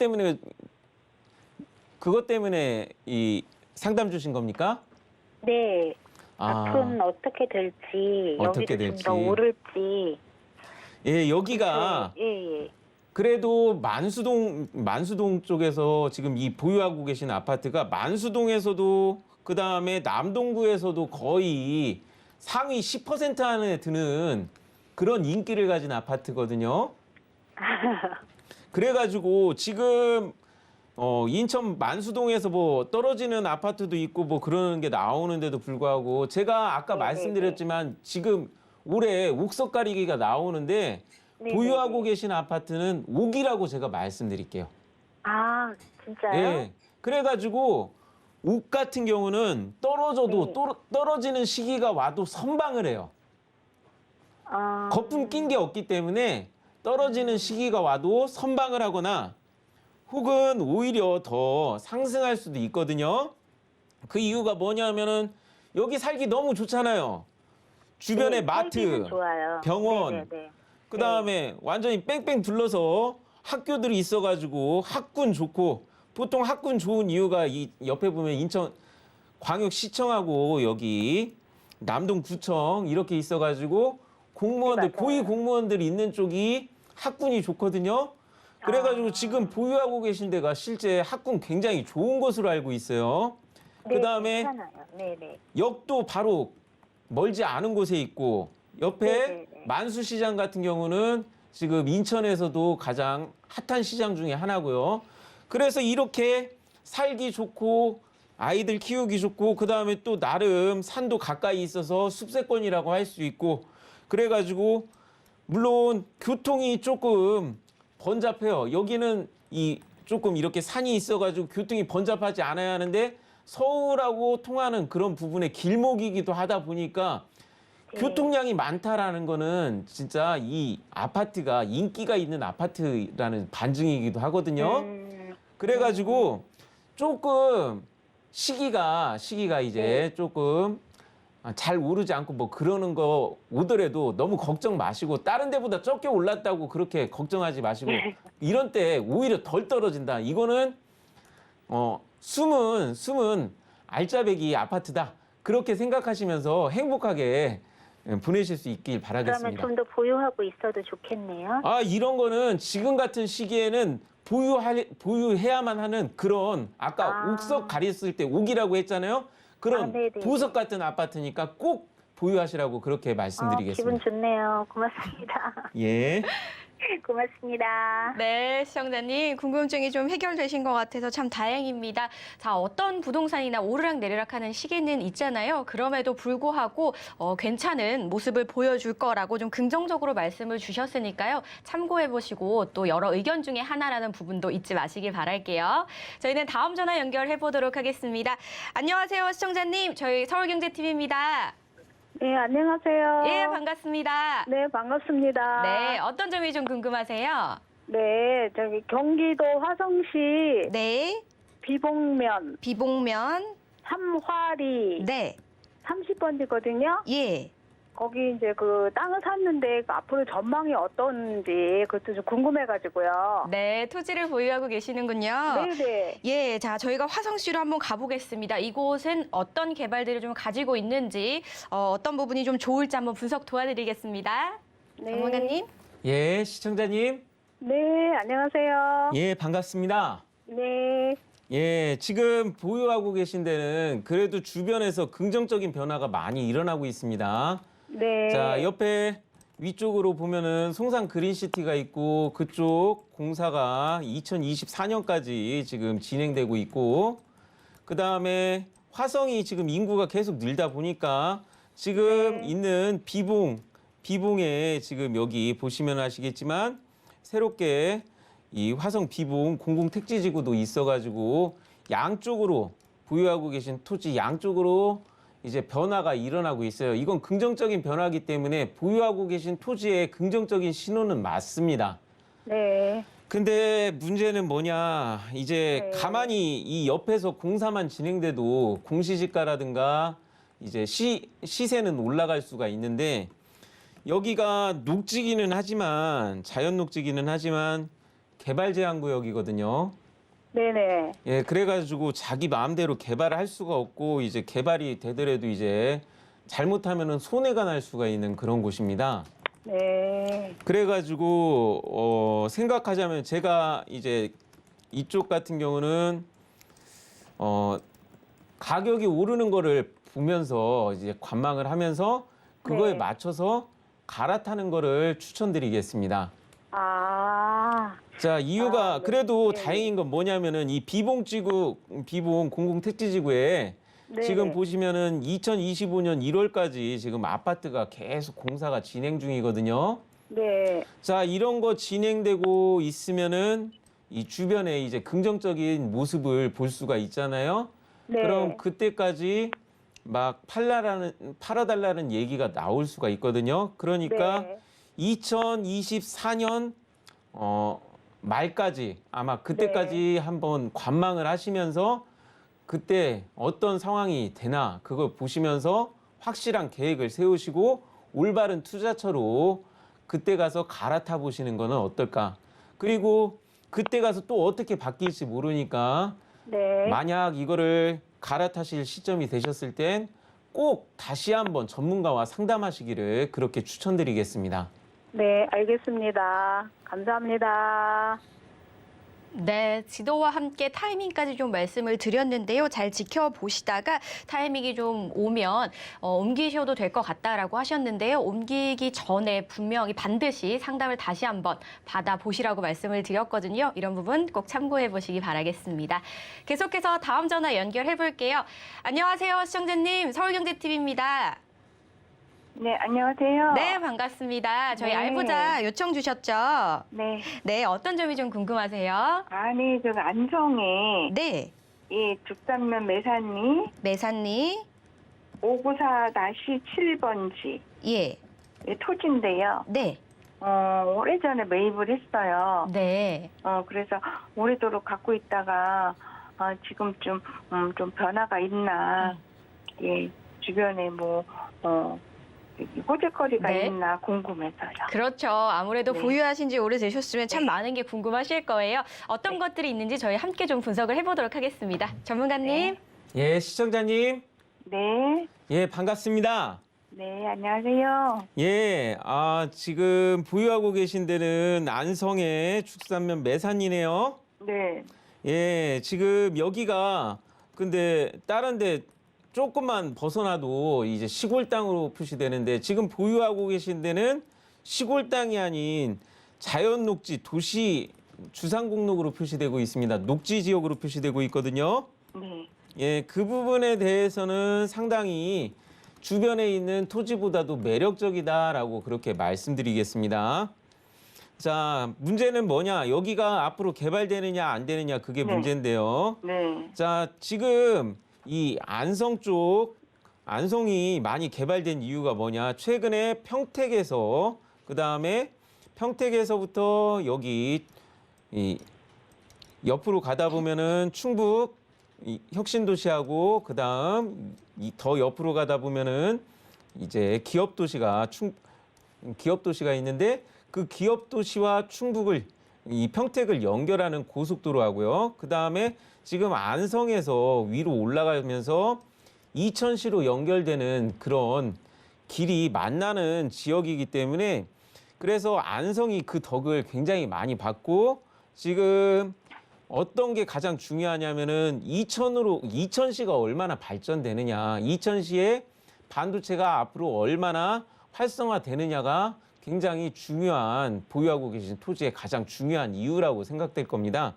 때문에 이 상담 주신 겁니까? 네. 앞은 어떻게 될지, 어떻게 여기도 좀 될지. 더 오를지. 예, 여기가 예. 그래도 만수동 쪽에서 지금 이 보유하고 계신 아파트가 만수동에서도 그다음에 남동구에서도 거의 상위 10% 안에 드는 그런 인기를 가진 아파트거든요. 그래가지고 지금 인천 만수동에서 뭐 떨어지는 아파트도 있고 뭐 그러는 게 나오는데도 불구하고 제가 아까 말씀드렸지만 지금 올해 옥석 가리기가 나오는데 보유하고 계신 아파트는 옥이라고 제가 말씀드릴게요. 아, 진짜요? 예. 그래가지고 옥 같은 경우는 떨어져도 떨어지는 시기가 와도 선방을 해요. 거품 낀 게 없기 때문에 떨어지는 시기가 와도 선방을 하거나 혹은 오히려 더 상승할 수도 있거든요. 그 이유가 뭐냐면은 여기 살기 너무 좋잖아요. 주변에 마트, 살기는 좋아요. 병원, 그다음에 완전히 뺑뺑 둘러서 학교들이 있어가지고 학군 좋고 보통 학군 좋은 이유가 이 옆에 보면 인천 광역시청하고 여기 남동구청 이렇게 있어가지고 공무원들 네, 맞아요. 고위 공무원들이 있는 쪽이 학군이 좋거든요. 그래가지고 지금 보유하고 계신 데가 실제 학군 굉장히 좋은 곳으로 알고 있어요. 네, 그다음에 괜찮아요. 네네. 역도 바로 멀지 않은 곳에 있고 옆에 네네네. 만수시장 같은 경우는 지금 인천에서도 가장 핫한 시장 중에 하나고요. 그래서 이렇게 살기 좋고 아이들 키우기 좋고 그다음에 또 나름 산도 가까이 있어서 숲세권이라고 할 수 있고 그래가지고 물론 교통이 조금 번잡해요. 여기는 조금 이렇게 산이 있어가지고 교통이 번잡하지 않아야 하는데 서울하고 통하는 그런 부분의 길목이기도 하다 보니까 교통량이 많다라는 거는 진짜 이 아파트가 인기가 있는 아파트라는 반증이기도 하거든요. 그래가지고 조금 시기가 이제 조금 잘 오르지 않고 뭐 그러는 거 오더라도 너무 걱정 마시고 다른 데보다 적게 올랐다고 그렇게 걱정하지 마시고 이런 때 오히려 덜 떨어진다. 이거는 숨은 알짜배기 아파트다. 그렇게 생각하시면서 행복하게 보내실 수 있길 그러면 바라겠습니다. 좀 더 보유하고 있어도 좋겠네요. 아, 이런 거는 지금 같은 시기에는 보유해야만 하는 그런 아까 옥석 가렸을 때 옥이라고 했잖아요. 그런 네네. 보석 같은 아파트니까 꼭 보유하시라고 그렇게 말씀드리겠습니다. 기분 좋네요. 고맙습니다. 예. 고맙습니다. 네, 시청자님 궁금증이 좀 해결되신 것 같아서 참 다행입니다. 자, 어떤 부동산이나 오르락 내리락하는 시기는 있잖아요. 그럼에도 불구하고 괜찮은 모습을 보여줄 거라고 좀 긍정적으로 말씀을 주셨으니까요. 참고해 보시고 또 여러 의견 중에 하나라는 부분도 잊지 마시길 바랄게요. 저희는 다음 전화 연결해 보도록 하겠습니다. 안녕하세요, 시청자님. 저희 서울경제TV입니다. 네, 안녕하세요. 예, 반갑습니다. 네, 반갑습니다. 네, 어떤 점이 좀 궁금하세요? 네, 저기 경기도 화성시 네, 비봉면 비봉면. 삼화리 네, 30번지거든요. 예. 거기 이제 그 땅을 샀는데 그 앞으로 전망이 어떤지 그것도 좀 궁금해가지고요. 네, 토지를 보유하고 계시는군요. 네네. 예, 자, 저희가 화성시로 한번 가보겠습니다. 이곳은 어떤 개발들을 좀 가지고 있는지, 어떤 부분이 좀 좋을지 한번 분석 도와드리겠습니다. 네. 전문가님. 예, 시청자님. 네, 안녕하세요. 예, 반갑습니다. 네. 예, 지금 보유하고 계신 데는 그래도 주변에서 긍정적인 변화가 많이 일어나고 있습니다. 네. 자, 옆에 위쪽으로 보면은 송산 그린시티가 있고 그쪽 공사가 2024년까지 지금 진행되고 있고 그다음에 화성이 지금 인구가 계속 늘다 보니까 지금 있는 비봉에 지금 여기 보시면 아시겠지만 새롭게 이 화성 비봉 공공택지지구도 있어가지고 양쪽으로 보유하고 계신 토지 양쪽으로 이제 변화가 일어나고 있어요. 이건 긍정적인 변화이기 때문에 보유하고 계신 토지의 긍정적인 신호는 맞습니다. 네. 근데 문제는 뭐냐, 이제 네. 가만히 이 옆에서 공사만 진행돼도 공시지가라든가 이제 시세는 올라갈 수가 있는데 여기가 녹지기는 하지만 자연 녹지기는 하지만 개발 제한 구역이거든요. 네네. 예, 그래가지고 자기 마음대로 개발을 할 수가 없고 이제 개발이 되더라도 이제 잘못하면은 손해가 날 수가 있는 그런 곳입니다. 네. 그래가지고 생각하자면 제가 이제 이쪽 같은 경우는 가격이 오르는 거를 보면서 이제 관망을 하면서 그거에 네. 맞춰서 갈아타는 거를 추천드리겠습니다. 아. 자, 이유가 네. 그래도 네. 다행인 건 뭐냐면은 이 비봉 공공택지지구에 네. 지금 보시면은 2025년 1월까지 지금 아파트가 계속 공사가 진행 중이거든요. 네. 자, 이런 거 진행되고 있으면은 이 주변에 이제 긍정적인 모습을 볼 수가 있잖아요. 네. 그럼 그때까지 막 팔아달라는 얘기가 나올 수가 있거든요. 그러니까 네. 2024년 말까지 아마 그때까지 한번 관망을 하시면서 그때 어떤 상황이 되나 그걸 보시면서 확실한 계획을 세우시고 올바른 투자처로 그때 가서 갈아타 보시는 거는 어떨까. 그리고 그때 가서 또 어떻게 바뀔지 모르니까 네. 만약 이거를 갈아타실 시점이 되셨을 땐 꼭 다시 한번 전문가와 상담하시기를 그렇게 추천드리겠습니다. 네, 알겠습니다. 감사합니다. 네, 지도와 함께 타이밍까지 좀 말씀을 드렸는데요. 잘 지켜보시다가 타이밍이 좀 오면 옮기셔도 될 것 같다라고 하셨는데요. 옮기기 전에 분명히 반드시 상담을 다시 한번 받아보시라고 말씀을 드렸거든요. 이런 부분 꼭 참고해 보시기 바라겠습니다. 계속해서 다음 전화 연결해 볼게요. 안녕하세요, 시청자님. 서울경제TV입니다. 네, 안녕하세요. 네, 반갑습니다. 저희 네. 알보자 요청 주셨죠? 네. 네, 어떤 점이 좀 궁금하세요? 아니, 저 안성에 네, 이 죽산면 매산리 매산리. 594-7번지 예, 토지인데요. 네, 오래전에 매입을 했어요. 네. 그래서 오래도록 갖고 있다가 지금 좀 변화가 있나, 예, 주변에 호재거리가 네. 있나 궁금해서요. 그렇죠. 아무래도 네. 보유하신 지 오래되셨으면 참 네. 많은 게 궁금하실 거예요. 어떤 것들이 있는지 저희 함께 좀 분석을 해보도록 하겠습니다. 전문가님. 예, 시청자님. 네, 예, 반갑습니다. 네, 안녕하세요. 예, 지금 보유하고 계신 데는 안성의 축산면 매산이네요. 네. 예, 지금 여기가 근데 다른 데 조금만 벗어나도 이제 시골 땅으로 표시되는데 지금 보유하고 계신 데는 시골 땅이 아닌 자연 녹지 도시 주상공록으로 표시되고 있습니다. 녹지 지역으로 표시되고 있거든요. 네. 예, 그 부분에 대해서는 상당히 주변에 있는 토지보다도 매력적이다라고 그렇게 말씀드리겠습니다. 자, 문제는 뭐냐? 여기가 앞으로 개발되느냐 안 되느냐 그게 네. 문제인데요. 네. 자, 지금 이 안성 쪽 안성이 많이 개발된 이유가 뭐냐? 최근에 평택에서 그다음에 평택에서부터 여기 이 옆으로 가다 보면은 충북 이 혁신도시하고 그다음 더 옆으로 가다 보면은 이제 기업도시가 기업도시가 있는데 그 기업도시와 충북을 이 평택을 연결하는 고속도로하고요. 그다음에 지금 안성에서 위로 올라가면서 이천시로 연결되는 그런 길이 만나는 지역이기 때문에 그래서 안성이 그 덕을 굉장히 많이 받고 지금 어떤 게 가장 중요하냐면은 이천시가 얼마나 발전되느냐, 이천시의 반도체가 앞으로 얼마나 활성화되느냐가 굉장히 중요한 보유하고 계신 토지의 가장 중요한 이유라고 생각될 겁니다.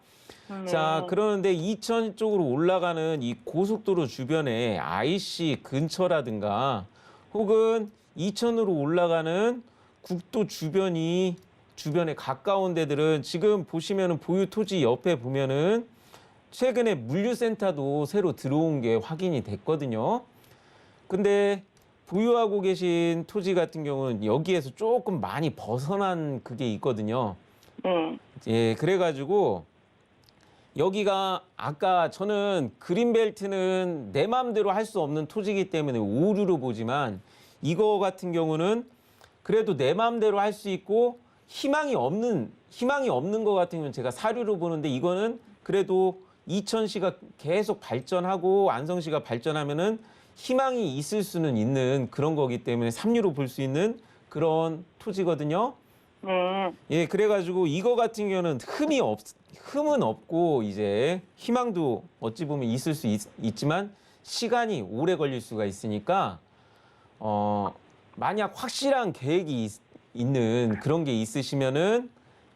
네. 자, 그러는데 이천 쪽으로 올라가는 이 고속도로 주변에 IC 근처라든가 혹은 이천으로 올라가는 국도 주변에 가까운 데들은 지금 보시면은 보유 토지 옆에 보면은 최근에 물류센터도 새로 들어온 게 확인이 됐거든요. 근데 보유하고 계신 토지 같은 경우는 여기에서 조금 많이 벗어난 그게 있거든요. 네. 예, 그래가지고 여기가 아까 저는 그린벨트는 내 마음대로 할 수 없는 토지이기 때문에 오류로 보지만 이거 같은 경우는 그래도 내 마음대로 할 수 있고 희망이 없는 것 같은 경우는 제가 사류로 보는데 이거는 그래도 이천시가 계속 발전하고 안성시가 발전하면은 희망이 있을 수는 있는 그런 거기 때문에 삼류로 볼 수 있는 그런 토지거든요. 네. 예, 그래가지고 이거 같은 경우는 흠은 없고 이제 희망도 어찌 보면 있을 수 있지만 시간이 오래 걸릴 수가 있으니까 만약 확실한 계획이 있는 그런 게 있으시면은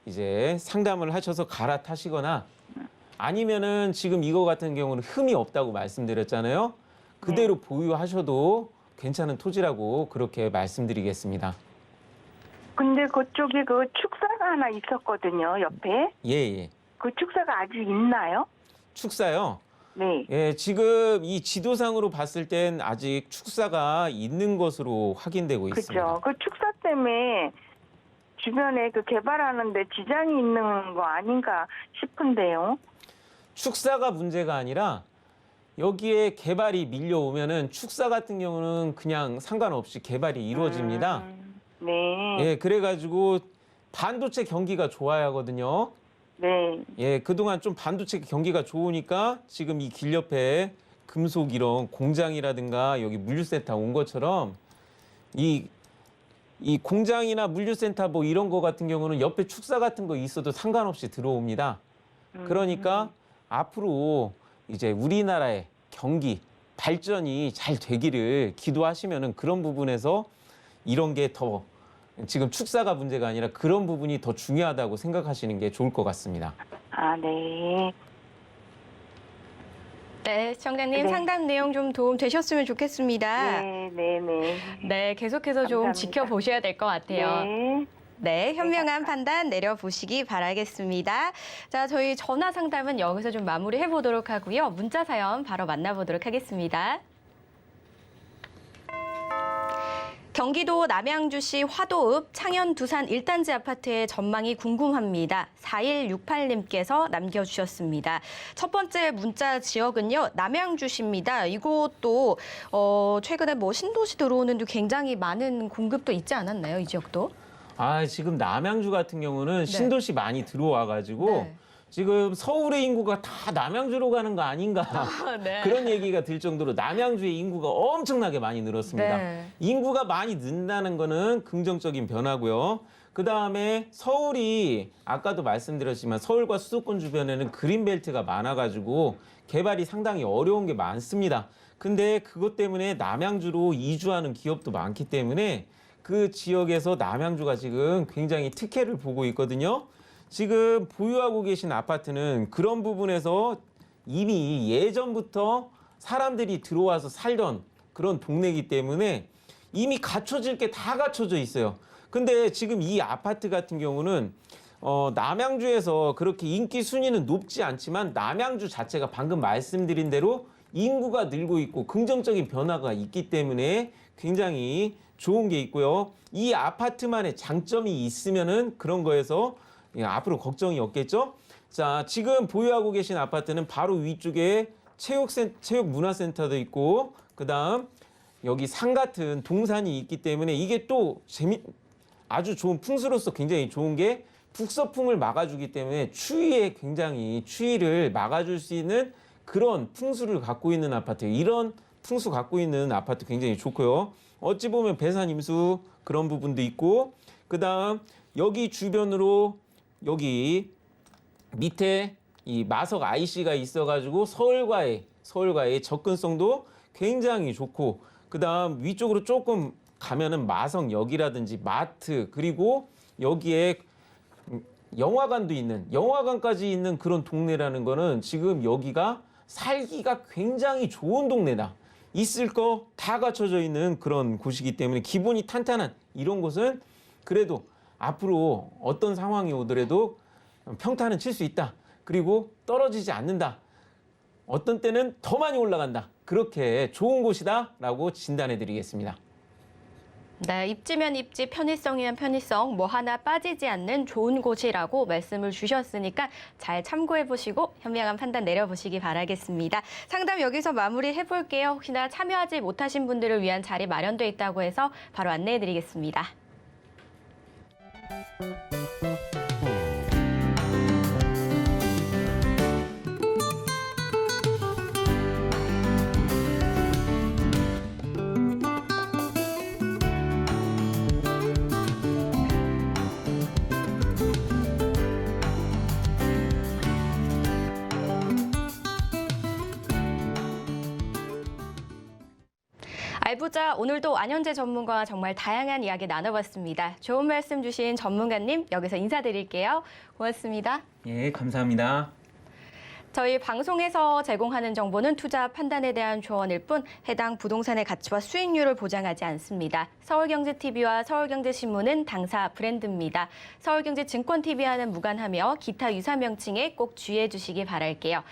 이제 상담을 하셔서 갈아타시거나 아니면은 지금 이거 같은 경우는 흠이 없다고 말씀드렸잖아요. 그대로 보유하셔도 괜찮은 토지라고 그렇게 말씀드리겠습니다. 근데 그쪽에 그 축사가 하나 있었거든요, 옆에. 예, 예. 그 축사가 아직 있나요? 축사요. 네. 예, 지금 이 지도상으로 봤을 땐 아직 축사가 있는 것으로 확인되고 있습니다. 그죠. 그 축사 때문에 주변에 그 개발하는데 지장이 있는 거 아닌가 싶은데요. 축사가 문제가 아니라 여기에 개발이 밀려오면은 축사 같은 경우는 그냥 상관없이 개발이 이루어집니다. 네. 예, 그래가지고 반도체 경기가 좋아야 하거든요. 네. 예, 그동안 좀 반도체 경기가 좋으니까 지금 이 길 옆에 금속 이런 공장이라든가 여기 물류센터 온 것처럼 이 공장이나 물류센터 뭐 이런 거 같은 경우는 옆에 축사 같은 거 있어도 상관없이 들어옵니다. 그러니까 앞으로 이제 우리나라의 경기 발전이 잘 되기를 기도하시면은 그런 부분에서 이런 게 더 지금 축사가 문제가 아니라 그런 부분이 더 중요하다고 생각하시는 게 좋을 것 같습니다. 아, 네. 네, 시청자님 네. 상담 내용 좀 도움 되셨으면 좋겠습니다. 네, 네, 네. 네, 계속해서 좀 감사합니다. 지켜보셔야 될 것 같아요. 네. 네, 현명한 판단 내려보시기 바라겠습니다. 자, 저희 전화 상담은 여기서 좀 마무리해 보도록 하고요. 문자 사연 바로 만나보도록 하겠습니다. 경기도 남양주시 화도읍 창현 두산 1단지 아파트의 전망이 궁금합니다. 4168님께서 남겨주셨습니다. 첫 번째 문자 지역은요, 남양주시입니다. 이곳도 최근에 뭐 신도시 들어오는데 굉장히 많은 공급도 있지 않았나요, 이 지역도? 지금 남양주 같은 경우는 신도시 많이 들어와가지고 네. 지금 서울의 인구가 다 남양주로 가는 거 아닌가 네. 그런 얘기가 들 정도로 남양주의 인구가 엄청나게 많이 늘었습니다. 네. 인구가 많이 는다는 거는 긍정적인 변화고요. 그다음에 서울이 아까도 말씀드렸지만 서울과 수도권 주변에는 그린벨트가 많아가지고 개발이 상당히 어려운 게 많습니다. 근데 그것 때문에 남양주로 이주하는 기업도 많기 때문에 그 지역에서 남양주가 지금 굉장히 특혜를 보고 있거든요. 지금 보유하고 계신 아파트는 그런 부분에서 이미 예전부터 사람들이 들어와서 살던 그런 동네이기 때문에 이미 갖춰질 게 다 갖춰져 있어요. 근데 지금 이 아파트 같은 경우는 남양주에서 그렇게 인기 순위는 높지 않지만 남양주 자체가 방금 말씀드린 대로 인구가 늘고 있고 긍정적인 변화가 있기 때문에 굉장히 좋은 게 있고요. 이 아파트만의 장점이 있으면은 그런 거에서 앞으로 걱정이 없겠죠? 자, 지금 보유하고 계신 아파트는 바로 위쪽에 체육문화센터도 있고, 그 다음 여기 산 같은 동산이 있기 때문에 이게 또 아주 좋은 풍수로서 굉장히 좋은 게 북서풍을 막아주기 때문에 추위를 막아줄 수 있는 그런 풍수를 갖고 있는 아파트, 이런 풍수 갖고 있는 아파트 굉장히 좋고요. 어찌 보면 배산임수 그런 부분도 있고, 그 다음 여기 주변으로 여기 밑에 이 마석 IC가 있어가지고 서울과의 접근성도 굉장히 좋고, 그 다음 위쪽으로 조금 가면은 마성역이라든지 마트, 그리고 여기에 영화관까지 있는 그런 동네라는 거는 지금 여기가 살기가 굉장히 좋은 동네다. 있을 거 다 갖춰져 있는 그런 곳이기 때문에 기본이 탄탄한 이런 곳은 그래도 앞으로 어떤 상황이 오더라도 평타는 칠 수 있다. 그리고 떨어지지 않는다. 어떤 때는 더 많이 올라간다. 그렇게 좋은 곳이다라고 진단해 드리겠습니다. 네, 입지면 입지, 편의성이면 편의성, 뭐 하나 빠지지 않는 좋은 곳이라고 말씀을 주셨으니까 잘 참고해보시고 현명한 판단 내려보시기 바라겠습니다. 상담 여기서 마무리해볼게요. 혹시나 참여하지 못하신 분들을 위한 자리 마련돼 있다고 해서 바로 안내해드리겠습니다. 알부자 오늘도 안현재 전문가와 정말 다양한 이야기 나눠봤습니다. 좋은 말씀 주신 전문가님 여기서 인사드릴게요. 고맙습니다. 예, 감사합니다. 저희 방송에서 제공하는 정보는 투자 판단에 대한 조언일 뿐 해당 부동산의 가치와 수익률을 보장하지 않습니다. 서울경제TV와 서울경제신문은 당사 브랜드입니다. 서울경제증권TV와는 무관하며 기타 유사 명칭에 꼭 주의해 주시기 바랄게요.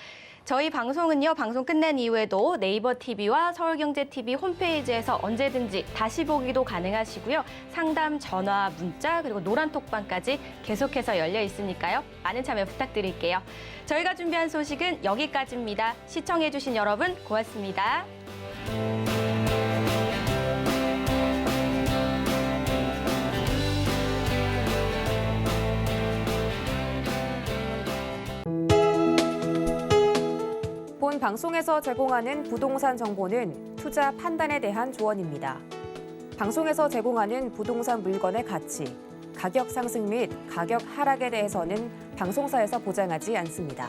저희 방송은요, 방송 끝난 이후에도 네이버 TV와 서울경제TV 홈페이지에서 언제든지 다시 보기도 가능하시고요. 상담, 전화, 문자, 그리고 노란톡방까지 계속해서 열려 있으니까요. 많은 참여 부탁드릴게요. 저희가 준비한 소식은 여기까지입니다. 시청해주신 여러분 고맙습니다. 본 방송에서 제공하는 부동산 정보는 투자 판단에 대한 조언입니다. 방송에서 제공하는 부동산 물건의 가치, 가격 상승 및 가격 하락에 대해서는 방송사에서 보장하지 않습니다.